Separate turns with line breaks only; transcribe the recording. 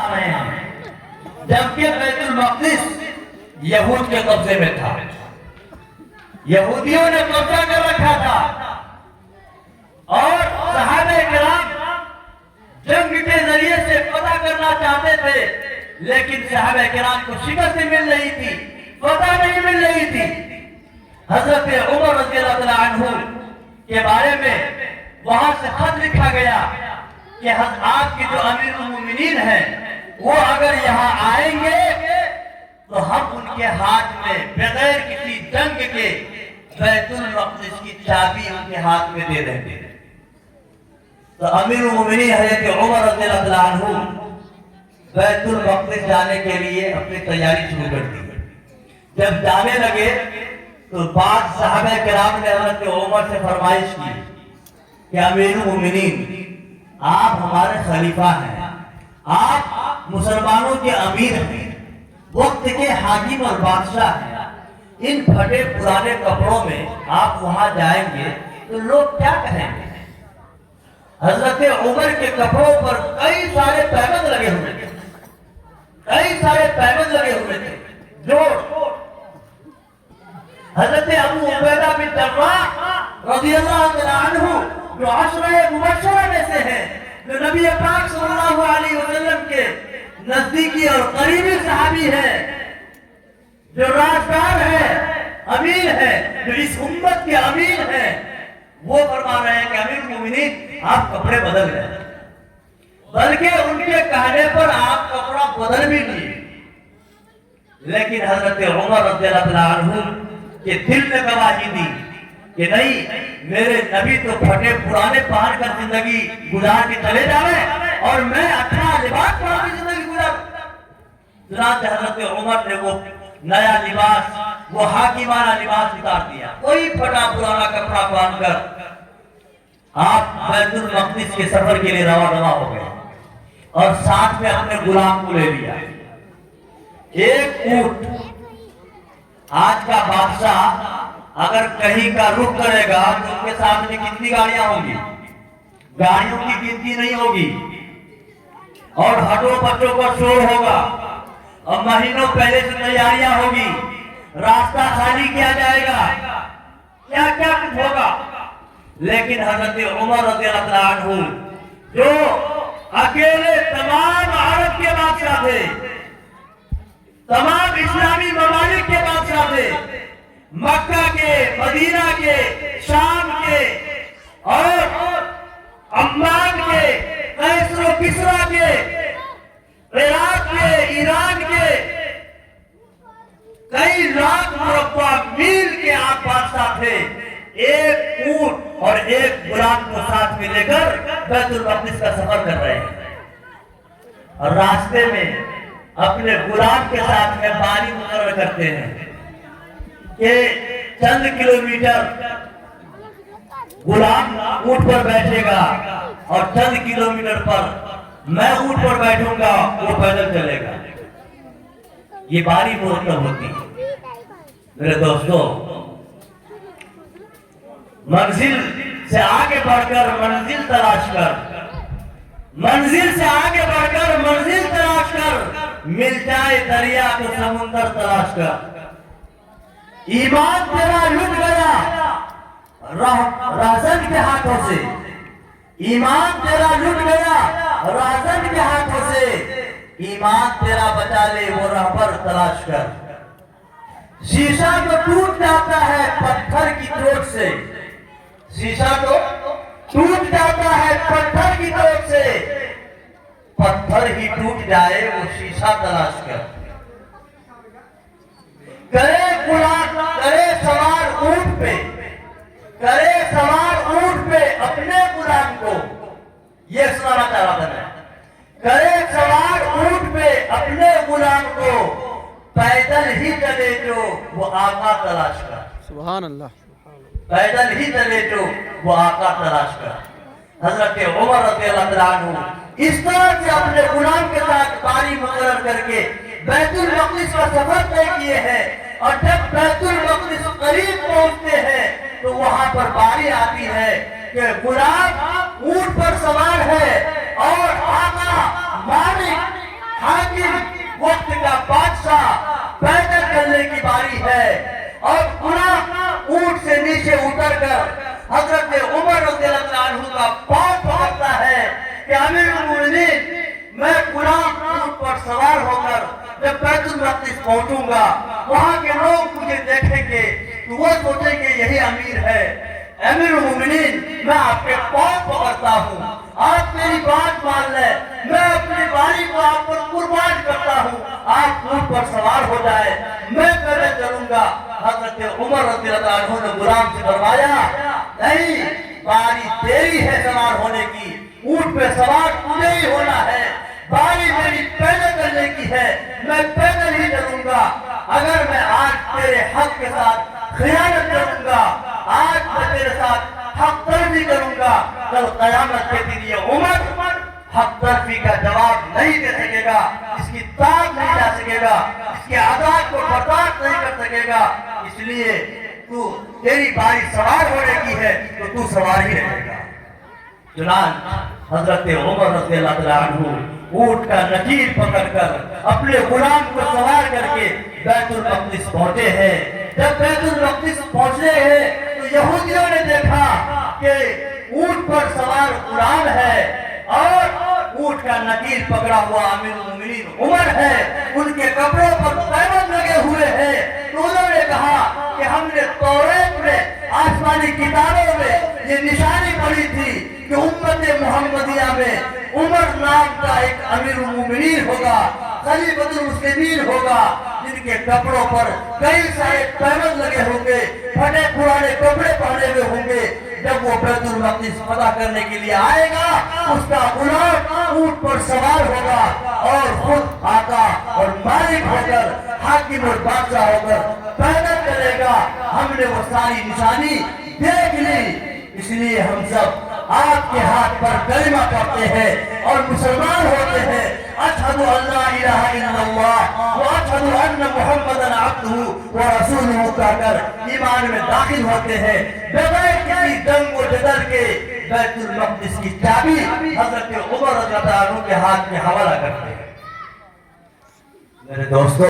रहे हैं, जबकि बैतुल मक़दिस यहूद के कब्जे में था, यहूदियों ने कब्जा कर रखा था और सहाबे किराम जंग के जरिए से पता करना चाहते थे, लेकिन सहाबे किराम को शिकस्त मिल रही थी, पता नहीं मिल रही थी। हजरत उमर रज़ियल्लाहु अन्हु के बारे में वहां से खत लिखा गया कि आपके जो अमीरुल मोमिनीन हैं वो अगर यहाँ आएंगे तो हम उनके हाथ में बगैर किसी जंग के बैतुल मक़दिस की चाबी उनके हाथ में दे देंगे। तो अमीरुल मोमिनीन हज़रत उमर रज़ियल्लाहु अन्हु बैतुल मक़दिस जाने के लिए अपनी तैयारी शुरू कर दी। जब जाने लगे तो बाद सहाबा किराम ने हज़रत उमर से फरमाइश की कि अमीरुल मोमिनीन आप हमारे खलीफा हैं, आप मुसलमानों के अमीर हैं, वक्त के हाकिम और बादशाह हैं, इन फटे पुराने कपड़ों में आप वहां जाएंगे तो लोग क्या कहेंगे। हजरत उमर के कपड़ों पर कई सारे पैबंद लगे हुए थे, कई सारे पैबंद लगे हुए थे, जोड़। हजरत अबू उबैदा बिन जर्राह रज़ियल्लाहु अन्हु जो अशरे मुबश्शरा में से हैं, जो नबी पाक सल्लल्लाहु अलैहि वसल्लम के नजदीकी और करीबी सहाबी है, जो राजदार है, अमीर है, जो इस उम्मत के अमीर है, वो फरमा रहे हैं कि अमीर मोमिनीन आप कपड़े बदल रहे हैं, बल्कि उनके कहने पर आप कपड़ा बदल भी लिए। लेकिन हजरत उमर रज़ियल्लाहु अन्हु के दिल ने गवाही दी कि नहीं, मेरे नबी तो फटे पुराने पहन कर जिंदगी गुजार के चले जावे और मैं अच्छा लिबास पहन के जिंदगी गुजार। चुनांचे हजरत उमर ने वो नया लिबास, वो हाकिमाना लिबास उतार दिया, कोई फटा पुराना कपड़ा पहनकर आप बैतुल मक़दिस के सफर के लिए रवाना हो गए और साथ में अपने गुलाम को ले लिया। एक ऊंट, आज का बादशाह अगर कहीं का रुख करेगा तो उनके सामने कितनी गाड़ियां होंगी, गाड़ियों की गिनती नहीं होगी और हटो बच्चों का शोर होगा और महीनों पहले से तैयारियां होगी, रास्ता खाली किया जाएगा, क्या क्या कुछ होगा। लेकिन हजरत उमर रज़ियल्लाहु अन्हु जो अकेले तमाम अरब के बादशाह थे, तमाम इस्लामी ममालिक के बादशाह थे, मक्का के, मदीना के, शाम के और अम्मान के, कैसर किसरा के, इराक के, ईरान के, कई लाख मुरब्बा मील के आप बादशाह थे। एक ऊंट और एक गुलाम को साथ में लेकर बैतुल मक़दिस का सफर कर रहे हैं और रास्ते में अपने गुलाम के साथ में बारी मुकर्रर करते हैं कि चंद किलोमीटर गुलाम ऊंट पर बैठेगा और चंद किलोमीटर पर मैं ऊंट पर बैठूंगा, वो पैदल चलेगा। ये बारी मुकर्रर होती है। मेरे दोस्तों, मंजिल से आगे बढ़कर मंजिल तलाश कर, मंजिल से आगे बढ़कर मंजिल तलाश कर, मिल जाए दरिया तो समुंदर तलाश कर। ईमान तेरा लुट गया राजन के हाथों से, ईमान तेरा लुट गया राजन के हाथों से, ईमान तेरा बचा ले वो रहबर तलाश कर। शीशा तो टूट जाता है पत्थर की चोट से, शीशा तो टूट जाता है पत्थर की चोट से, पत्थर ही टूट जाए वो शीशा तलाश कर। करे गुलाम, करे सवार ऊंट पे, करे सवार ऊंट पे अपने गुलाम को, ये सुनाना चाह रहा था मैं। करे सवार ऊंट पे अपने गुलाम को, पैदल ही चले जो वो आका तलाश कर।
सुभान अल्लाह।
पैदल ही चले जो वो आका तलाश कर। हजरत उमर रज़ियल्लाहु अन्हु इस तरह से अपने गुलाम के साथ बारी मुकर्रर करके बैतुल मक़दिस का सफर तय किए हैं और जब बैतुल मक़दिस करीब पहुंचते हैं तो वहां पर बारी आती है कि गुलाम ऊंट पर सवार है और आका मालिक हाकिम वक्त का बादशाह पैदल चलने की बारी है। और गुलाम ऊंट से नीचे उतरकर हजरत उमर रज़ियल्लाहु अन्हु का पांव पकड़ता है कि अमीरुल मोमिनीन, मैं गुलाम ऊंट पर सवार होकर जब बैतुल मक़दिस पहुंचूंगा, वहां के लोग मुझे देखेंगे तो वो सोचेंगे यही अमीर है। अमीरुल मोमिनीन, मैं आपके पांव पकड़ता हूँ, आप मेरी बात मान ले, मैं अपनी बारी को आप पर कुर्बान करता हूँ, आप ऊंट पर सवार हो जाए, मैं पहले चलूंगा। हजरत उमर रज़ियल्लाहु अन्हु ने गुलाम से फरमाया, नहीं, बारी तेरी है सवार होने की, ऊंट पे सवार तुझे ही होना है, बारी मेरी पैदल चलने की है, मैं पैदल ही चलूंगा। अगर मैं आज तेरे हक के साथ खियानत करूंगा, आज मैं तेरे साथ हक तलबी करूंगा, कल क़यामत के दिन ये उमर हक तलबी का जवाब नहीं दे सकेगा, इसकी ताक नहीं जा सकेगा, इसके आजाद को बर्दाश्त नहीं कर सकेगा। इसलिए तू, तेरी बारी सवार होने की है तो तू सवार ही रहेगा। चुनांच हजरत उमर रज़ियल्लाहु अन्हु ऊंट का नकीर पकड़कर अपने गुलाम को सवार करके बैतुल मक़दिस पहुंचे हैं। जब बैतुल मक़दिस पहुंचे हैं तो यहूदियों ने देखा कि ऊंट पर सवार गुलाम है और ऊंट का नकीर पकड़ा हुआ अमीरुल मोमिनीन उमर है, उनके कपड़ों पर पैबंद लगे हुए हैं। तो उन्होंने कहा कि हमने तौरात में, आसमानी किताबों में ये निशानी पड़ी थी कि उम्मत मुहम्मदिया में उमर नाम का एक अमीरुल मोमिनीन होगा, खलीफतुल मुस्लिमीन होगा, जिनके कपड़ों पर कई सारे पैबंद लगे होंगे, फटे पुराने कपड़े पहने हुए होंगे। जब वो बैतुल मक़दिस फतह करने के लिए आएगा, उसका गुलाम ऊंट पर सवार होगा और खुद आका और मालिक होकर, हाकिम और बादशाह होकर पैदल चलेगा। हमने वो सारी निशानी देख ली, इसलिए हम सब आपके हाथ पर कलिमा पढ़ते हैं और मुसलमान होते हैं। अशहदु अल्ला इलाहा इल्लल्लाह व अशहदु अन्ना मुहम्मदन अब्दुहु व रसूलुहु कहकर ईमान में दाखिल होते हैं। बगैर किसी दंग व जदल के बैतुल मक़दिस की चाबी हजरत उमर रज़ियल्लाहु अन्हु के हाथ में हवाला करते हैं। मेरे दोस्तों,